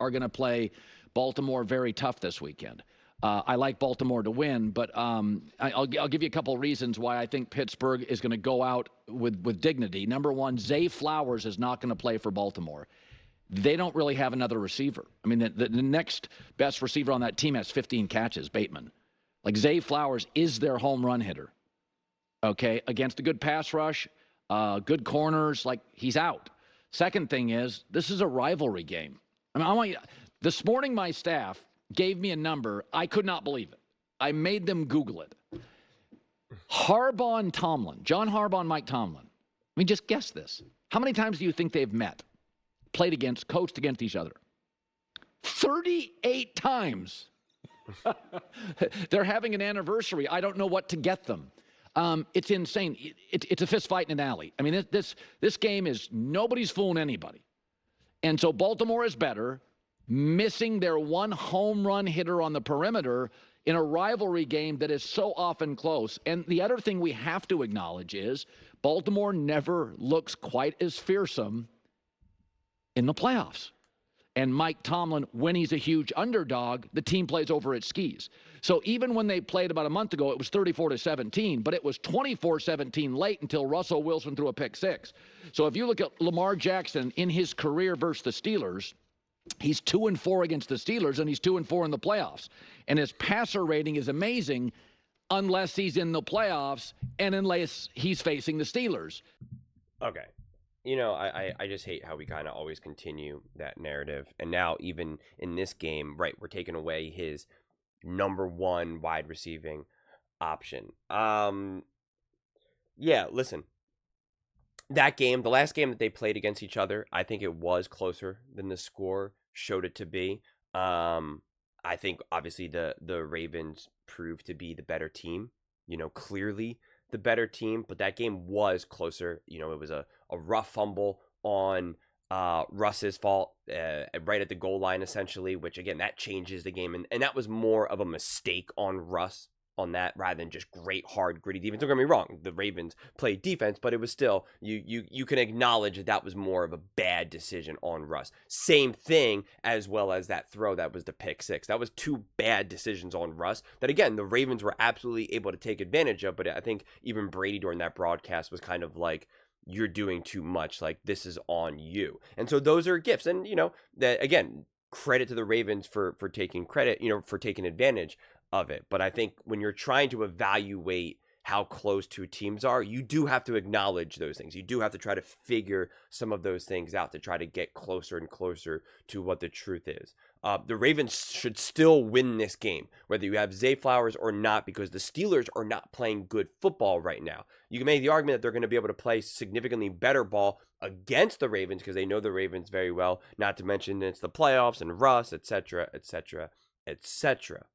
are going to play Baltimore very tough this weekend. I like Baltimore to win, but I'll give you a couple of reasons why I think Pittsburgh is going to go out with dignity. Number one, Zay Flowers is not going to play for Baltimore. They don't really have another receiver. I mean, the next best receiver on that team has 15 catches, Bateman. Like, Zay Flowers is their home run hitter, okay, against a good pass rush, good corners. Like, he's out. Second thing is, this is a rivalry game. I mean, I want you. This morning, my staff gave me a number. I could not believe it. I made them Google it. Harbaugh and Tomlin, John Harbaugh and Mike Tomlin. I mean, just guess this. How many times do you think they've met, played against, coached against each other? 38 times. They're having an anniversary. I don't know what to get them. It's insane. It's a fist fight in an alley. I mean, this game is nobody's fooling anybody. And so Baltimore is better, missing their one home run hitter on the perimeter in a rivalry game that is so often close. And the other thing we have to acknowledge is Baltimore never looks quite as fearsome in the playoffs. And Mike Tomlin, when he's a huge underdog, the team plays over its skis. So even when they played about a month ago, it was 34-17, but it was 24-17 late until Russell Wilson threw a pick six. So if you look at Lamar Jackson in his career versus the Steelers, he's 2-4 against the Steelers, and he's 2-4 in the playoffs. And his passer rating is amazing unless he's in the playoffs and unless he's facing the Steelers. Okay. You know, I just hate how we kind of always continue that narrative. And now even in this game, right, we're taking away his number one wide receiving option. Yeah, listen. That game, the last game that they played against each other, I think it was closer than the score showed it to be. I think obviously the Ravens proved to be the better team, you know, clearly the better team, but that game was closer. You know, it was a rough fumble on Russ's fault right at the goal line, essentially, which, again, that changes the game. And that was more of a mistake on Russ on that rather than just great, hard, gritty defense. Don't get me wrong. The Ravens played defense, but it was still, you can acknowledge that was more of a bad decision on Russ. Same thing as well as that throw that was the pick six. That was two bad decisions on Russ that, again, the Ravens were absolutely able to take advantage of. But I think even Brady during that broadcast was kind of like, you're doing too much. Like, this is on you. And so those are gifts. And, you know, that, again, credit to the Ravens for taking credit, you know, for taking advantage of it. But I think when you're trying to evaluate how close two teams are, you do have to acknowledge those things. You do have to try to figure some of those things out to try to get closer and closer to what the truth is. The Ravens should still win this game, whether you have Zay Flowers or not, because the Steelers are not playing good football right now. You can make the argument that they're going to be able to play significantly better ball against the Ravens because they know the Ravens very well, not to mention it's the playoffs and Russ, etc., etc., etc.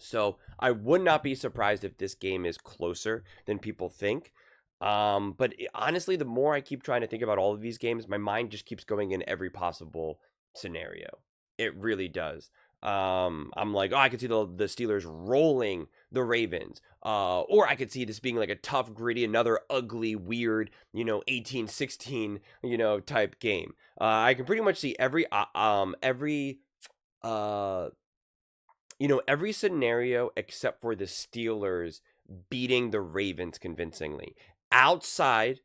So I would not be surprised if this game is closer than people think. But honestly, the more I keep trying to think about all of these games, my mind just keeps going in every possible scenario. It really does. I'm like, oh, I could see the Steelers rolling the Ravens. Or I could see this being like a tough, gritty, another ugly, weird, 18-16, type game. I can pretty much see every scenario except for the Steelers beating the Ravens convincingly. Outside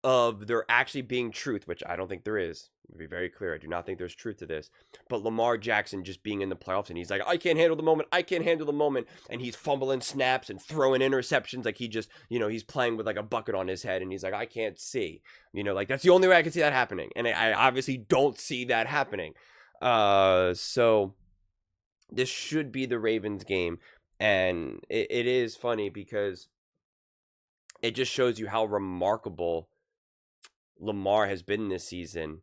of there actually being truth, which I don't think there is. To be very clear, I do not think there's truth to this. But Lamar Jackson just being in the playoffs and he's like, I can't handle the moment. And he's fumbling snaps and throwing interceptions like he just, he's playing with like a bucket on his head and he's like, I can't see. Like that's the only way I can see that happening. And I obviously don't see that happening. So this should be the Ravens game. And it is funny because it just shows you how remarkable Lamar has been this season,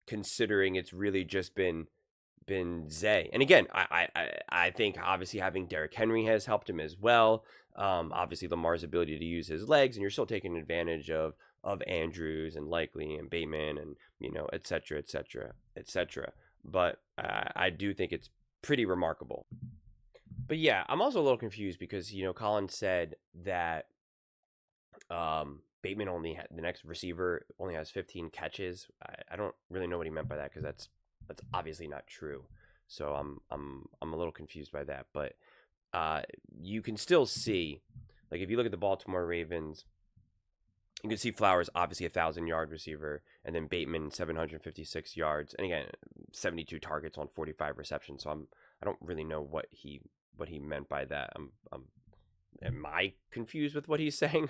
considering it's really just been Zay. And again, I think obviously having Derrick Henry has helped him as well. Obviously Lamar's ability to use his legs, and you're still taking advantage of Andrews and Likely and Bateman and et cetera, et cetera, et cetera. But I do think it's pretty remarkable. But yeah, I'm also a little confused because Colin said that Bateman the next receiver only has 15 catches. I don't really know what he meant by that because that's That's obviously not true. So I'm a little confused by that. But you can still see, like if you look at the Baltimore Ravens, you can see Flowers obviously 1,000-yard receiver, and then Bateman 756 yards, and again 72 targets on 45 receptions. So I don't really know what he meant by that. Am I confused with what he's saying?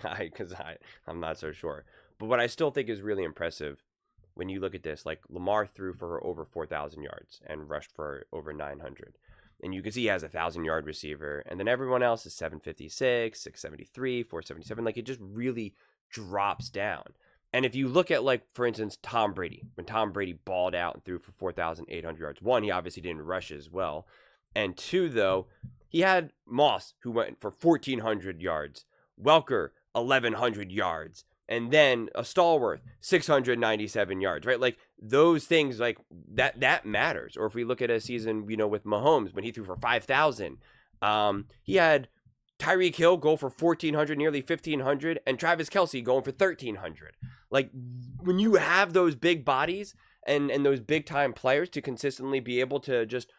I'm not so sure. But what I still think is really impressive when you look at this, like Lamar threw for over 4,000 yards and rushed for over 900. And you can see he has 1,000-yard receiver, and then everyone else is 756, 673, 477. Like it just really drops down. And if you look at, like, for instance, Tom Brady, when Tom Brady balled out and threw for 4,800 yards, one, he obviously didn't rush as well. And two, though, he had Moss, who went for 1,400 yards, Welker, 1,100 yards, and then a Stallworth, 697 yards, right? Like, those things, like, that matters. Or if we look at a season, with Mahomes, when he threw for 5,000, he had Tyreek Hill go for 1,400, nearly 1,500, and Travis Kelce going for 1,300. Like, when you have those big bodies and those big-time players to consistently be able to just,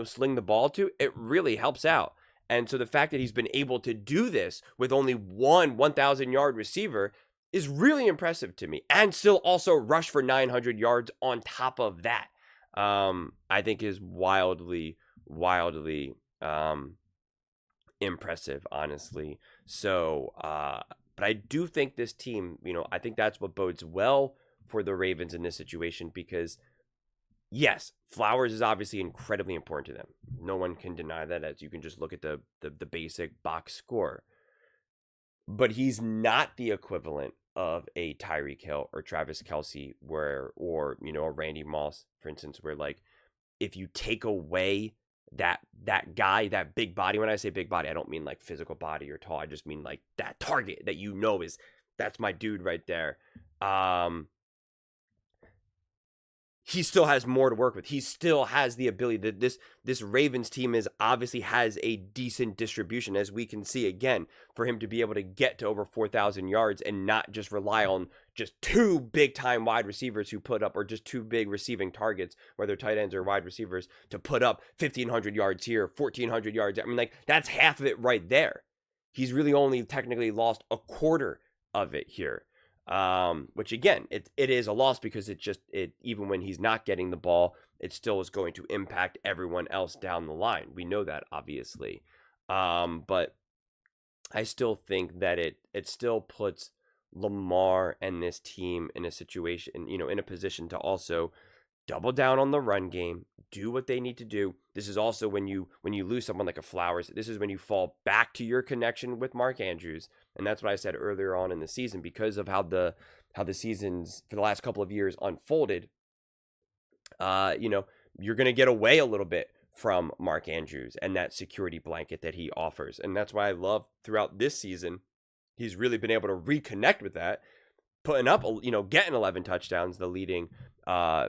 sling the ball to, it really helps out. And so the fact that he's been able to do this with only one 1,000-yard receiver is really impressive to me, and still also rush for 900 yards on top of that. I think is wildly impressive, honestly. So, but I do think this team, I think that's what bodes well for the Ravens in this situation, because yes, Flowers is obviously incredibly important to them. No one can deny that, as you can just look at the basic box score. But he's not the equivalent of a Tyreek Hill or Travis Kelce, or a Randy Moss, for instance, where, like, if you take away that guy, that big body, when I say big body, I don't mean like physical body or tall. I just mean like that target that that's my dude right there. He still has more to work with. He still has the ability that this Ravens team obviously has a decent distribution, as we can see again, for him to be able to get to over 4,000 yards and not just rely on just two big time wide receivers who put up, or just two big receiving targets, whether tight ends or wide receivers, to put up 1,500 yards here, 1,400 yards. I mean, like, that's half of it right there. He's really only technically lost a quarter of it here. Which again, it is a loss, because it even when he's not getting the ball, it still is going to impact everyone else down the line. We know that, obviously. But I still think that it still puts Lamar and this team in a situation, in a position to also double down on the run game, do what they need to do. This is also when you lose someone like a Flowers, this is when you fall back to your connection with Mark Andrews. And that's what I said earlier on in the season, because of how the seasons for the last couple of years unfolded. You're going to get away a little bit from Mark Andrews and that security blanket that he offers. And that's why I love throughout this season, he's really been able to reconnect with that, putting up, getting 11 touchdowns, the leading, the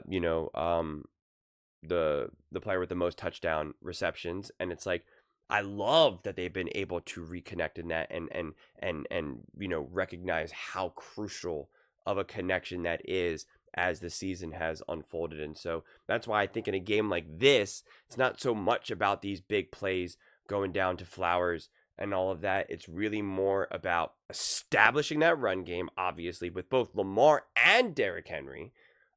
player with the most touchdown receptions. And it's like, I love that they've been able to reconnect in that, and recognize how crucial of a connection that is as the season has unfolded. And so that's why I think in a game like this, it's not so much about these big plays going down to Flowers and all of that. It's really more about establishing that run game, obviously, with both Lamar and Derrick Henry,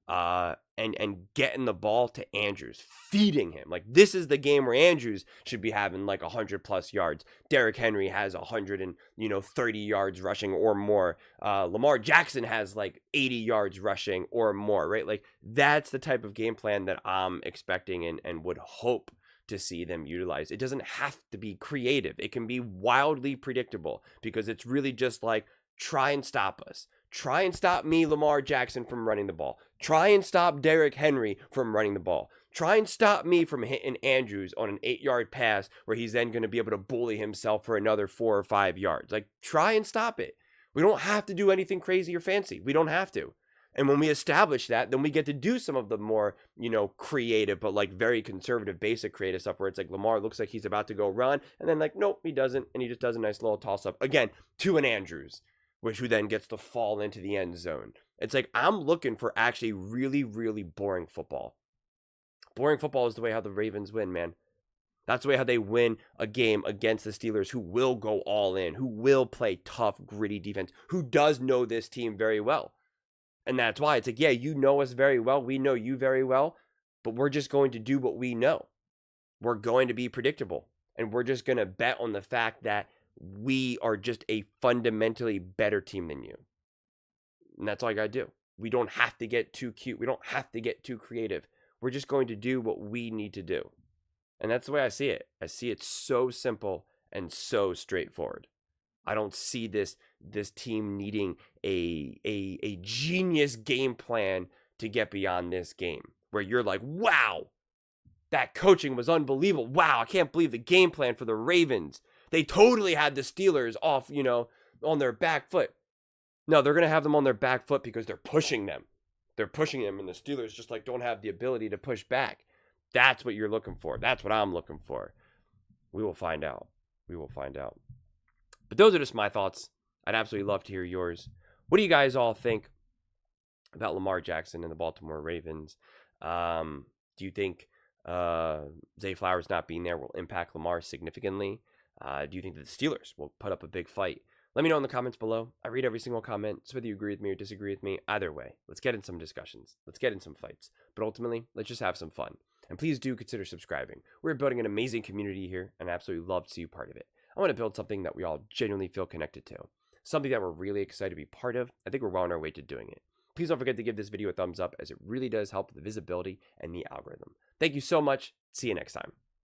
and getting the ball to Andrews, feeding him. Like, this is the game where Andrews should be having like 100+ yards. Derrick Henry has 130 yards rushing or more. Lamar Jackson has like 80 yards rushing or more, right? Like, that's the type of game plan that I'm expecting and would hope to see them utilize. It doesn't have to be creative. It can be wildly predictable, because it's really just like, try and stop us. Try and stop me, Lamar Jackson, from running the ball. Try and stop Derrick Henry from running the ball. Try and stop me from hitting Andrews on an 8-yard pass where he's then going to be able to bully himself for another 4 or 5 yards. Like, try and stop it. We don't have to do anything crazy or fancy. We don't have to. And when we establish that, then we get to do some of the more, creative, but like very conservative, basic creative stuff, where it's like Lamar looks like he's about to go run, and then like, nope, he doesn't. And he just does a nice little toss up again to an Andrews, who then gets to fall into the end zone. It's like, I'm looking for actually really, really boring football. Boring football is the way how the Ravens win, man. That's the way how they win a game against the Steelers, who will go all in, who will play tough, gritty defense, who does know this team very well. And that's why it's like, yeah, you know us very well. We know you very well, but we're just going to do what we know. We're going to be predictable. And we're just going to bet on the fact that we are just a fundamentally better team than you. And that's all you got to do. We don't have to get too cute. We don't have to get too creative. We're just going to do what we need to do. And that's the way I see it. I see it so simple and so straightforward. I don't see this team needing a genius game plan to get beyond this game, where you're like, wow, that coaching was unbelievable. Wow, I can't believe the game plan for the Ravens. They totally had the Steelers off, on their back foot. No, they're going to have them on their back foot because they're pushing them. They're pushing them, and the Steelers just don't have the ability to push back. That's what you're looking for. That's what I'm looking for. We will find out. We will find out. But those are just my thoughts. I'd absolutely love to hear yours. What do you guys all think about Lamar Jackson and the Baltimore Ravens? Do you think Zay Flowers not being there will impact Lamar significantly? Do you think that the Steelers will put up a big fight? Let me know in the comments below. I read every single comment, so whether you agree with me or disagree with me, either way, let's get in some discussions. Let's get in some fights. But ultimately, let's just have some fun. And please do consider subscribing. We're building an amazing community here, and I absolutely love to see you part of it. I want to build something that we all genuinely feel connected to. Something that we're really excited to be part of. I think we're well on our way to doing it. Please don't forget to give this video a thumbs up, as it really does help the visibility and the algorithm. Thank you so much. See you next time.